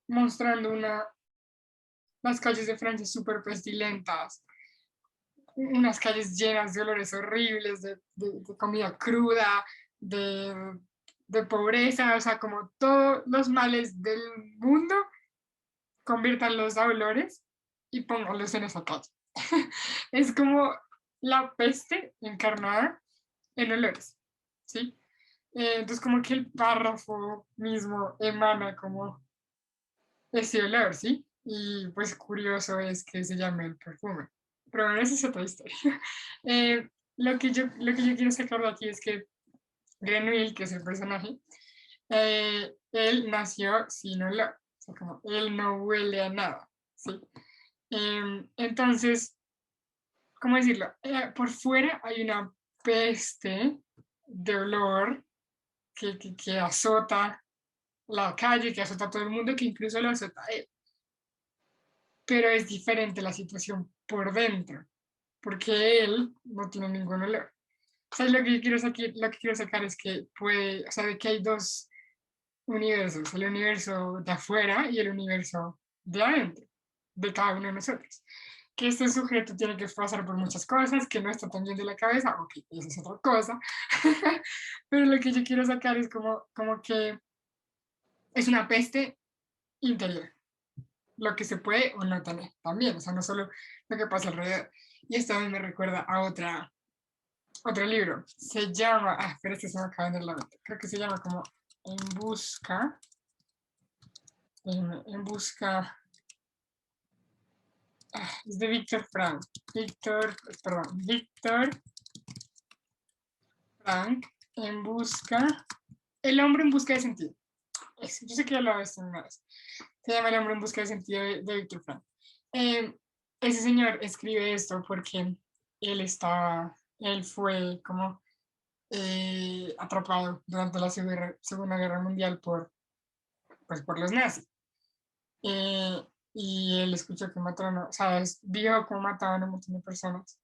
Speaker 2: mostrando las calles de Francia súper pestilentas, unas calles llenas de olores horribles, de comida cruda, de pobreza, o sea, como todos los males del mundo conviértanlos a olores y pónganlos en esa calle. Es como la peste encarnada en olores, ¿sí? Entonces como que el párrafo mismo emana como ese olor, ¿sí? Y pues curioso es que se llame el perfume. Pero bueno, esa es otra historia. Lo que yo quiero sacar de aquí es que Grenouille, que es el personaje, él nació sin olor. O sea, como él no huele a nada, ¿sí? Entonces, ¿cómo decirlo? Por fuera hay una peste de olor que azota la calle, que azota a todo el mundo, que incluso lo azota a él. Pero es diferente la situación por dentro, porque él no tiene ningún olor. ¿Sabes lo que quiero sacar es que puede, o sea, de que hay dos universos, el universo de afuera y el universo de adentro, de cada uno de nosotros. Que este sujeto tiene que pasar por muchas cosas, que no está tan bien de la cabeza, ok, eso es otra cosa. Pero lo que yo quiero sacar es como que es una peste interior, lo que se puede o no tener también, o sea, no solo lo que pasa alrededor. Y esto a mí me recuerda a otro libro, se llama, pero este se me acaba de venir la mente, creo que se llama como En busca, en busca, es de Víctor Frank, Víctor Frank, en busca, el hombre en busca de sentido. Yo sé que ya lo había visto una vez. Se llama El hombre en busca de sentido de Víctor Frank. Eh, ese señor escribe esto porque él fue como atrapado durante la Segunda Guerra Mundial por los nazis. Eh, y él escuchó que mataron, o sea, vio cómo mataban a un montón de personas.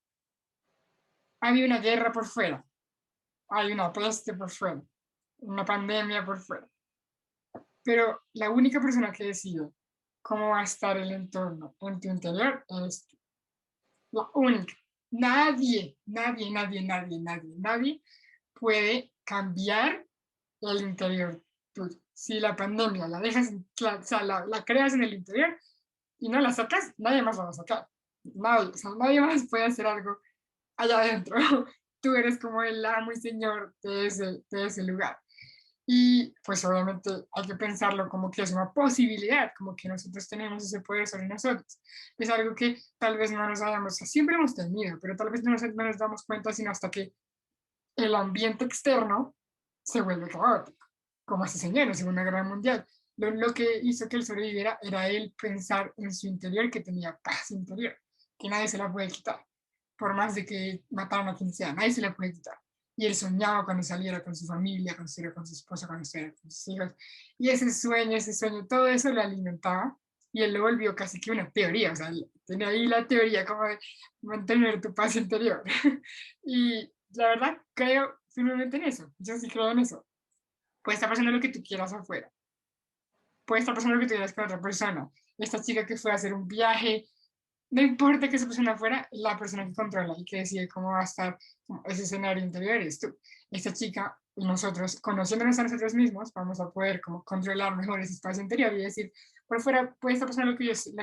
Speaker 2: Había una guerra por fuera, hay una peste por fuera, una pandemia por fuera. Pero la única persona que decide cómo va a estar el entorno en tu interior eres tú. La única. Nadie puede cambiar el interior tuyo. Si la pandemia la dejas, o sea, la creas en el interior y no la sacas, nadie más la va a sacar. Nadie, o sea, nadie más puede hacer algo allá adentro. Tú eres como el amo y señor de ese lugar. Y pues obviamente hay que pensarlo como que es una posibilidad, como que nosotros tenemos ese poder sobre nosotros. Es algo que tal vez no nos hayamos, siempre hemos tenido, pero tal vez no nos damos cuenta sino hasta que el ambiente externo se vuelve caótico, como ese señor en la Segunda Guerra Mundial. Lo que hizo que él sobreviviera era él pensar en su interior que tenía paz interior, que nadie se la puede quitar, por más de que mataran a quien sea, nadie se la puede quitar. Y él soñaba cuando saliera con su familia, cuando saliera con su esposa, cuando saliera con sus hijos. Y ese sueño, todo eso lo alimentaba y él lo volvió casi que una teoría, o sea, tenía ahí la teoría como de mantener tu paz interior. Y la verdad, creo firmemente en eso. Yo sí creo en eso. Puede estar pasando lo que tú quieras afuera. Puede estar pasando lo que tú quieras con otra persona. Esta chica que fue a hacer un viaje, no importa que esa persona fuera, la persona que controla y que decide cómo va a estar ese escenario interior es tú. Esta chica, nosotros, conociéndonos a nosotros mismos, vamos a poder como controlar mejor ese espacio interior y decir, por fuera puede estar pasando lo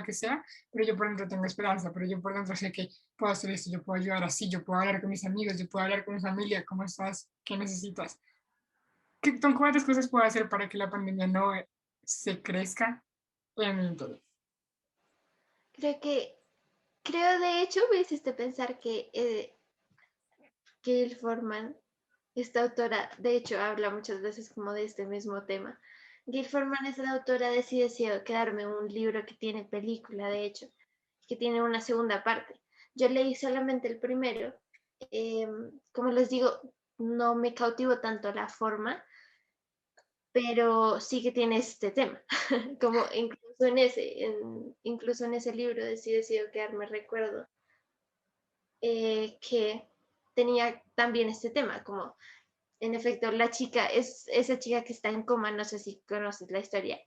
Speaker 2: que sea, pero yo por dentro tengo esperanza, pero yo por dentro sé que puedo hacer esto, yo puedo ayudar así, yo puedo hablar con mis amigos, yo puedo hablar con mi familia, ¿cómo estás? ¿Qué necesitas? ¿Cuántas cosas puedo hacer para que la pandemia no se crezca en mi interior?
Speaker 3: Creo creo de hecho me hiciste pensar que Gail Forman, esta autora, de hecho habla muchas veces como de este mismo tema. Gail Forman es la autora de Si deseo quedarme, un libro que tiene película, de hecho, que tiene una segunda parte. Yo leí solamente el primero. Como les digo, no me cautivó tanto la forma, pero sí que tiene este tema, como incluso en ese libro de Si decido quedarme, recuerdo que tenía también este tema, como en efecto la chica es esa chica que está en coma, no sé si conoces la historia.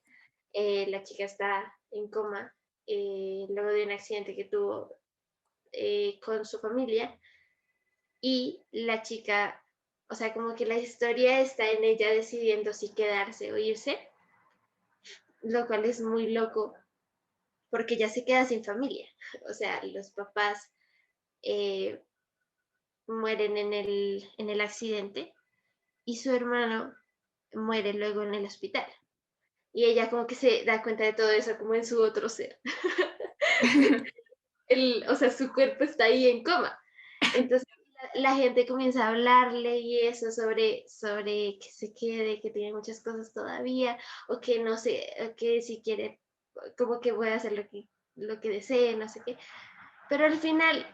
Speaker 3: La chica está en coma luego de un accidente que tuvo con su familia, y la chica, o sea, como que la historia está en ella decidiendo si quedarse o irse, lo cual es muy loco porque ella se queda sin familia. O sea, los papás mueren en el accidente y su hermano muere luego en el hospital. Y ella como que se da cuenta de todo eso como en su otro ser. O sea, su cuerpo está ahí en coma. Entonces la gente comienza a hablarle y eso sobre que se quede, que tiene muchas cosas todavía, o que no sé, o que si quiere, como que puede hacer lo que desee, no sé qué. Pero al final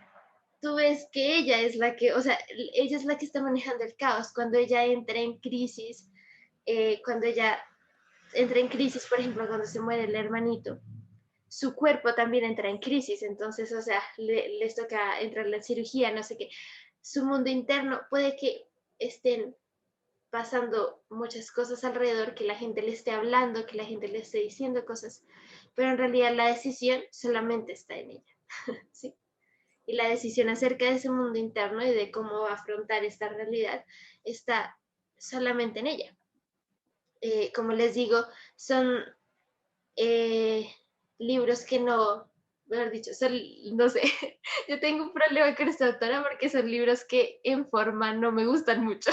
Speaker 3: tú ves que ella es la que, o sea, ella es la que está manejando el caos. Cuando ella entra en crisis, cuando ella entra en crisis, por ejemplo, cuando se muere el hermanito, su cuerpo también entra en crisis, entonces, o sea, les toca entrar en la cirugía, no sé qué. Su mundo interno puede que estén pasando muchas cosas alrededor, que la gente le esté hablando, que la gente le esté diciendo cosas, pero en realidad la decisión solamente está en ella, ¿sí? Y la decisión acerca de ese mundo interno y de cómo afrontar esta realidad está solamente en ella. Como les digo, son eh, libros que no, mejor dicho, son, no sé, yo tengo un problema con esta autora porque son libros que en forma no me gustan mucho,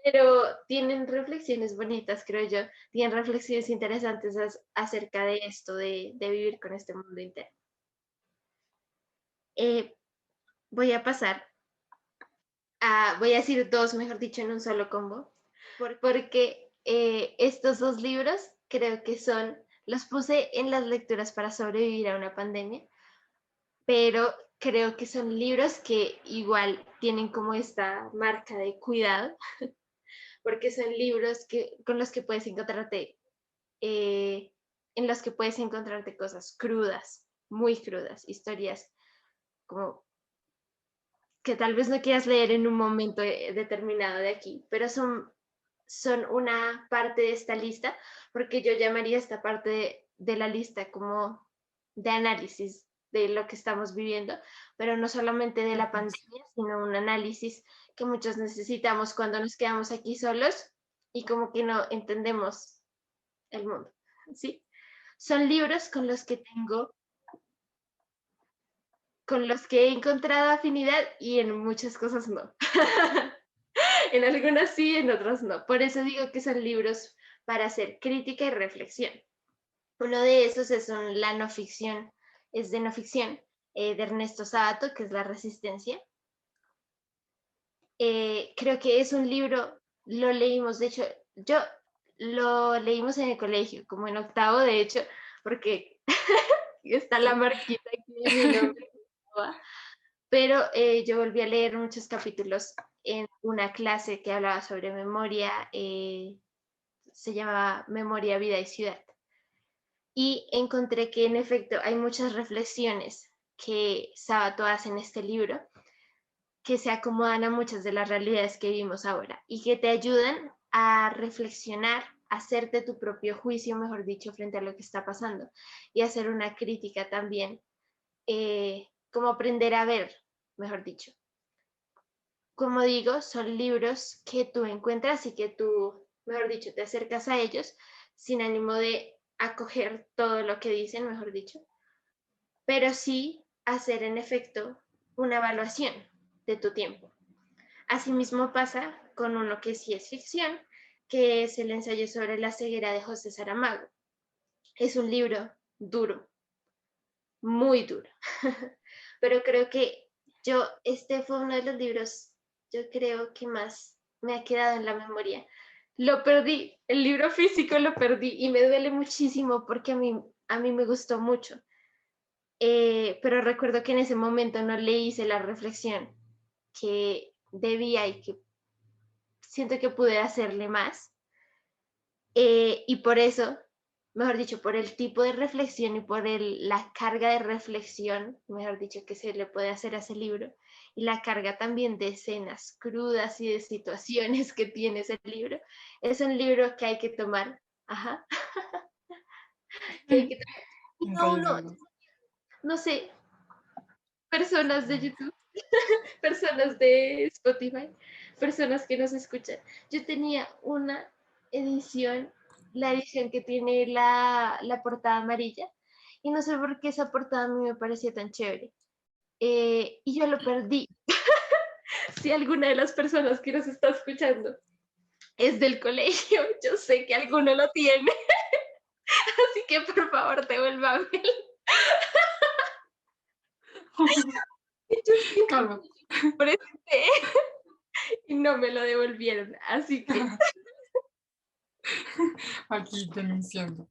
Speaker 3: pero tienen reflexiones bonitas, creo yo, tienen reflexiones interesantes acerca de esto, de vivir con este mundo interno. Eh, voy a pasar voy a decir dos, mejor dicho, en un solo combo, porque estos dos libros creo que los puse en las lecturas para sobrevivir a una pandemia, pero creo que son libros que igual tienen como esta marca de cuidado, porque son libros con los que puedes encontrarte, eh, en los que puedes encontrarte cosas crudas, muy crudas, historias como que tal vez no quieras leer en un momento determinado de aquí, pero son una parte de esta lista, porque yo llamaría esta parte de la lista como de análisis de lo que estamos viviendo, pero no solamente de la pandemia, sino un análisis que muchos necesitamos cuando nos quedamos aquí solos y como que no entendemos el mundo, ¿sí? Son libros con los que he encontrado afinidad y en muchas cosas no. En algunas sí, en otras no. Por eso digo que son libros para hacer crítica y reflexión. Uno de esos la no ficción, es de no ficción, de Ernesto Sábato, que es La Resistencia. Creo que es un libro, lo leímos, de hecho, yo lo leímos en el colegio, como en octavo, de hecho, porque está la marquita aquí de mi nombre. Pero yo volví a leer muchos capítulos en una clase que hablaba sobre memoria, se llamaba Memoria, Vida y Ciudad. Y encontré que en efecto hay muchas reflexiones que Sábato hace en este libro que se acomodan a muchas de las realidades que vivimos ahora y que te ayudan a reflexionar, a hacerte tu propio juicio, mejor dicho, frente a lo que está pasando y hacer una crítica también, como aprender a ver, mejor dicho. Como digo, son libros que tú encuentras y que tú, mejor dicho, te acercas a ellos sin ánimo de acoger todo lo que dicen, mejor dicho, pero sí hacer en efecto una evaluación de tu tiempo. Asimismo pasa con uno que sí es ficción, que es el ensayo sobre la ceguera de José Saramago. Es un libro duro, muy duro, pero creo que este fue uno de los libros, yo creo que más me ha quedado en la memoria. Lo perdí, el libro físico lo perdí y me duele muchísimo porque a mí me gustó mucho. Pero recuerdo que en ese momento no le hice la reflexión que debía y que siento que pude hacerle más. Y por eso, mejor dicho, por el tipo de reflexión y por la carga de reflexión, mejor dicho, que se le puede hacer a ese libro, y la carga también de escenas crudas y de situaciones que tiene ese libro, es un libro que hay que tomar, ajá, que hay que tomar. No,
Speaker 2: Ensayos
Speaker 3: no,
Speaker 2: sobre.
Speaker 3: no sé, personas de YouTube, personas de Spotify, personas que nos escuchan. Yo tenía una edición, la edición que tiene la portada amarilla, y no sé por qué esa portada a mí me parecía tan chévere. Y yo lo perdí. Si alguna de las personas que nos está escuchando es del colegio, yo sé que alguno lo tiene, así que por favor devuélvame. Yo siento
Speaker 2: Calma,
Speaker 3: que lo presté y no me lo devolvieron, así que
Speaker 2: aquí denunciando.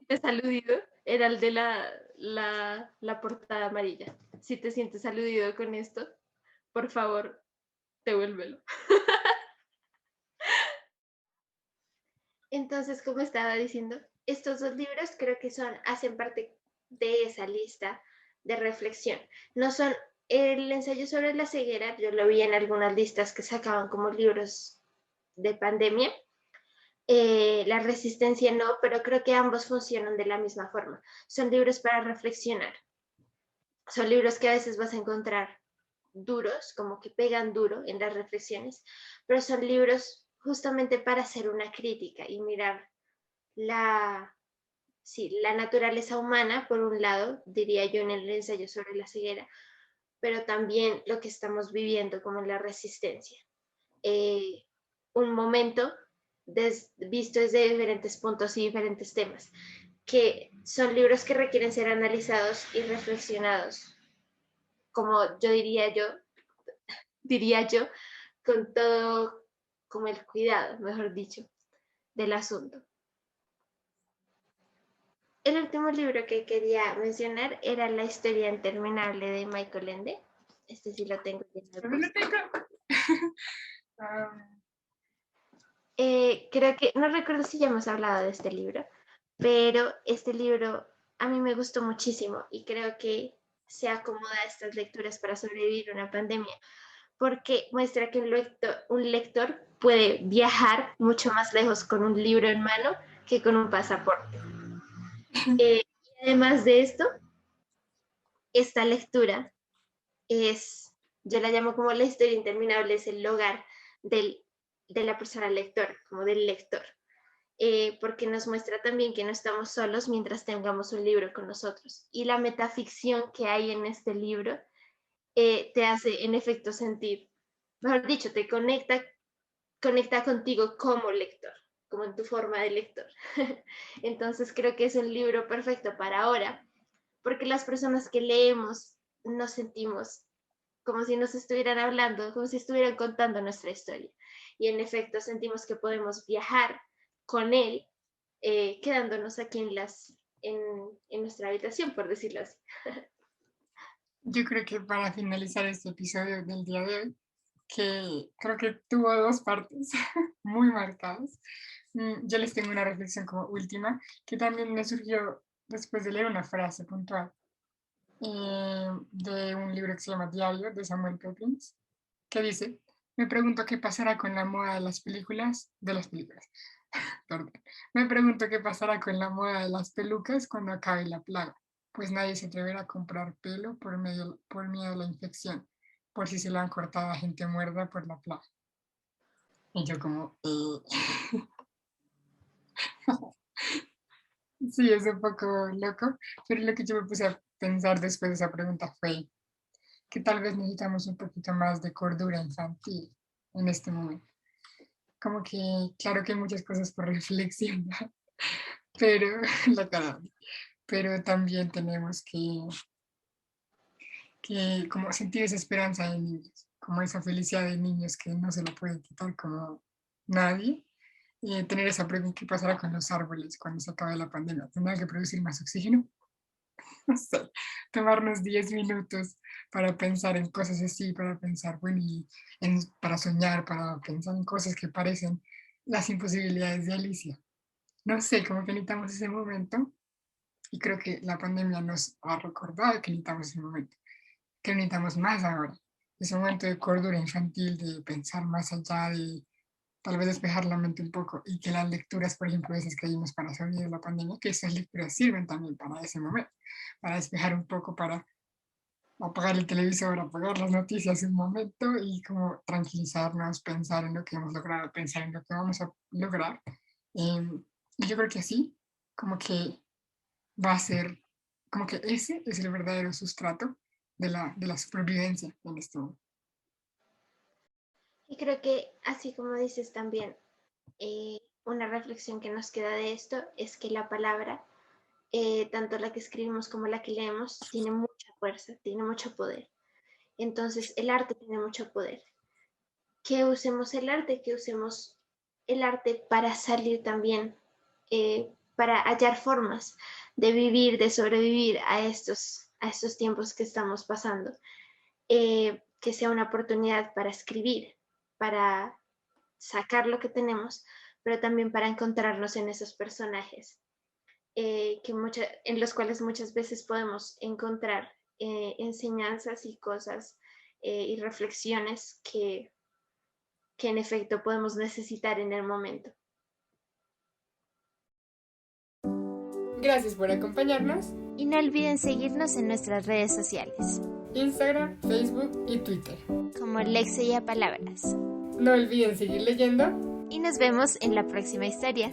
Speaker 3: es aludido, era el de la portada amarilla. Si te sientes aludido con esto, por favor, devuélvelo. Entonces, como estaba diciendo, estos dos libros creo que hacen parte de esa lista de reflexión. No son el ensayo sobre la ceguera, yo lo vi en algunas listas que sacaban como libros de pandemia. La resistencia no, pero creo que ambos funcionan de la misma forma. Son libros para reflexionar. Son libros que a veces vas a encontrar duros, como que pegan duro en las reflexiones, pero son libros justamente para hacer una crítica y mirar la, sí, la naturaleza humana, por un lado, diría yo en el ensayo sobre la ceguera, pero también lo que estamos viviendo como la resistencia. Eh, un momento visto desde diferentes puntos y diferentes temas, que son libros que requieren ser analizados y reflexionados, como diría yo, con todo como el cuidado, mejor dicho, del asunto. El último libro que quería mencionar era La historia interminable de Michael Ende. Este sí lo tengo.
Speaker 2: ¿Dónde lo tengo? Ah,
Speaker 3: Creo que, no recuerdo si ya hemos hablado de este libro, pero este libro a mí me gustó muchísimo y creo que se acomoda a estas lecturas para sobrevivir una pandemia, porque muestra que un lector puede viajar mucho más lejos con un libro en mano que con un pasaporte. Y además de esto, esta lectura es, yo la llamo como la historia interminable, es el hogar de la persona lectora, como del lector, porque nos muestra también que no estamos solos mientras tengamos un libro con nosotros. Y la metaficción que hay en este libro te hace en efecto sentir, mejor dicho, te conecta contigo como lector, como en tu forma de lector. Entonces creo que es un libro perfecto para ahora, porque las personas que leemos nos sentimos como si nos estuvieran hablando, como si estuvieran contando nuestra historia. Y en efecto sentimos que podemos viajar con él, quedándonos aquí en nuestra habitación, por decirlo así.
Speaker 2: yo creo que para finalizar este episodio del día de hoy, que creo que tuvo dos partes muy marcadas, yo les tengo una reflexión como última, que también me surgió después de leer una frase puntual de un libro que se llama Diario de Samuel Pepins, que dice, me pregunto qué pasará con la moda de las películas, perdón, me pregunto qué pasará con la moda de las pelucas cuando acabe la plaga, pues nadie se atreverá a comprar pelo por miedo a la infección, por si se lo han cortado a gente muerta por la plaga. Y yo como, sí, es un poco loco, pero lo que yo me puse a pensar después de esa pregunta fue que tal vez necesitamos un poquito más de cordura infantil en este momento. Como que, claro que hay muchas cosas por reflexionar, pero la cara, pero también tenemos que como sentir esa esperanza de niños, como esa felicidad de niños que no se lo puede quitar como nadie. Y tener esa pregunta, ¿qué pasará con los árboles cuando se acabe la pandemia? ¿Tendrán que producir más oxígeno? No sé, tomarnos 10 minutos para pensar en cosas así, para pensar, bueno, para soñar, para pensar en cosas que parecen las imposibilidades de Alicia. No sé, como que necesitamos ese momento y creo que la pandemia nos ha recordado que necesitamos ese momento, que necesitamos más ahora. Ese momento de cordura infantil, de pensar más allá, de tal vez despejar la mente un poco y que las lecturas, por ejemplo, esas que vimos para salir de la pandemia, que esas lecturas sirven también para ese momento, para despejar un poco, para apagar el televisor, apagar las noticias un momento y como tranquilizarnos, pensar en lo que hemos logrado, pensar en lo que vamos a lograr. Y yo creo que así, como que va a ser como que ese es el verdadero sustrato de la supervivencia en este mundo.
Speaker 3: Y creo que, así como dices también, una reflexión que nos queda de esto es que la palabra, tanto la que escribimos como la que leemos, tiene mucha fuerza, tiene mucho poder. Entonces, el arte tiene mucho poder. Que usemos el arte para salir también, para hallar formas de vivir, de sobrevivir a estos tiempos que estamos pasando. Que sea una oportunidad para escribir, para sacar lo que tenemos, pero también para encontrarnos en esos personajes, en los cuales muchas veces podemos encontrar enseñanzas y cosas y reflexiones que en efecto podemos necesitar en el momento.
Speaker 2: Gracias por acompañarnos.
Speaker 1: Y no olviden seguirnos en nuestras redes sociales,
Speaker 2: Instagram, Facebook y Twitter.
Speaker 1: como Lexia Palabras.
Speaker 2: No olviden seguir leyendo.
Speaker 1: Y nos vemos en la próxima historia.